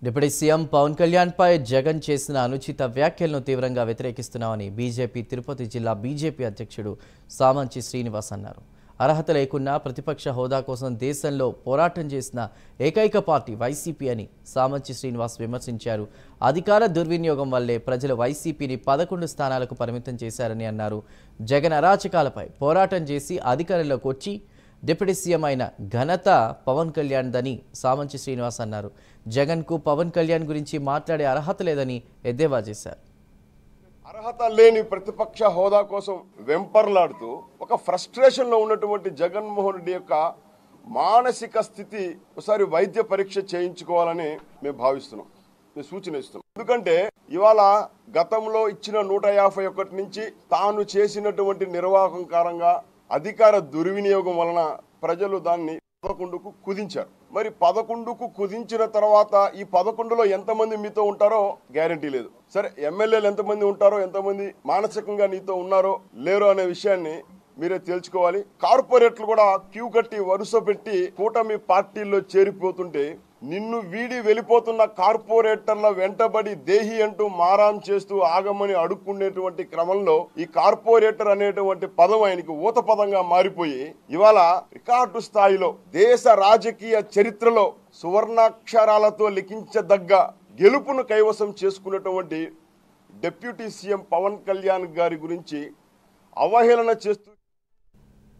Deputy CM Pawan Kalyan పై జగన్ చేసిన అనుచిత వ్యాఖ్యలను తీవ్రంగా వ్యతిరేకిస్తున్నామని బీజేపీ తిరుపతి జిల్లా బీజేపీ అధ్యక్షుడు సామంచి శ్రీనివాస్ అన్నారు. అర్హత లేకున్నా ప్రతిపక్ష హోదా కోసం దేశంలో పోరాటం చేసిన ఏకైక పార్టీ వైసీపీ అని సామంచి శ్రీనివాస్ విమర్శించారు. అధికార దుర్వినియోగం వల్లే ప్రజలు వైసీపీని 11 స్థానాలకు పరిమితం చేశారని అన్నారు. జగన్ అరాచకాలపై పోరాటం చేసి అధికారంలోకి వచ్చి డిప్యూటీ సీఎం అయిన ఘనత పవన్ కళ్యాణ్ దని సామంచి శ్రీనివాస్ అన్నారు. జగన్ కు పవన్ కళ్యాణ్ గురించి మాట్లాడే అర్హత లేదని ఎద్దేవా చేశారు. అర్హత లేని ప్రతిపక్ష హోదా కోసం వెంపర్లాడుతూ ఒక ఫ్రస్ట్రేషన్ లో ఉన్నటువంటి జగన్మోహన్ రెడ్డి యొక్క మానసిక స్థితి ఒకసారి వైద్య పరీక్ష చేయించుకోవాలని మేము భావిస్తున్నాం, మేము సూచన ఇస్తున్నాం. ఎందుకంటే ఇవాళ గతంలో ఇచ్చిన 151 నుంచి తాను చేసినటువంటి నిర్వాహకం కారణంగా అధికార దుర్వినియోగం వలన ప్రజలు దాన్ని 11కు కుదించారు. మరి 11కు కుదించిన తర్వాత ఈ 11లో ఎంతమంది మీతో ఉంటారో గ్యారంటీ లేదు. సరే, ఎమ్మెల్యేలు ఎంతమంది ఉంటారో, ఎంతమంది మానసికంగా నీతో ఉన్నారో లేరో అనే విషయాన్ని మీరే తేల్చుకోవాలి. కార్పొరేట్లు కూడా క్యూ కట్టి వరుస పెట్టి కూటమి పార్టీల్లో చేరిపోతుంటే నిన్ను వీడి వెళ్ళిపోతున్న కార్పొరేటర్ల వెంటబడి దేహి అంటూ మారాం చేస్తూ ఆగమని అడుక్కునేటువంటి క్రమంలో ఈ కార్పొరేటర్ అనేటువంటి పదం ఆయనకి ఊత పదంగా మారిపోయి ఇవాళ రికార్డు స్థాయిలో దేశ రాజకీయ చరిత్రలో సువర్ణాక్షరాలతో లిఖించదగ్గ గెలుపును కైవసం చేసుకున్నటువంటి డిప్యూటీ సీఎం పవన్ కళ్యాణ్ గారి గురించి అవహేళన చేస్తూ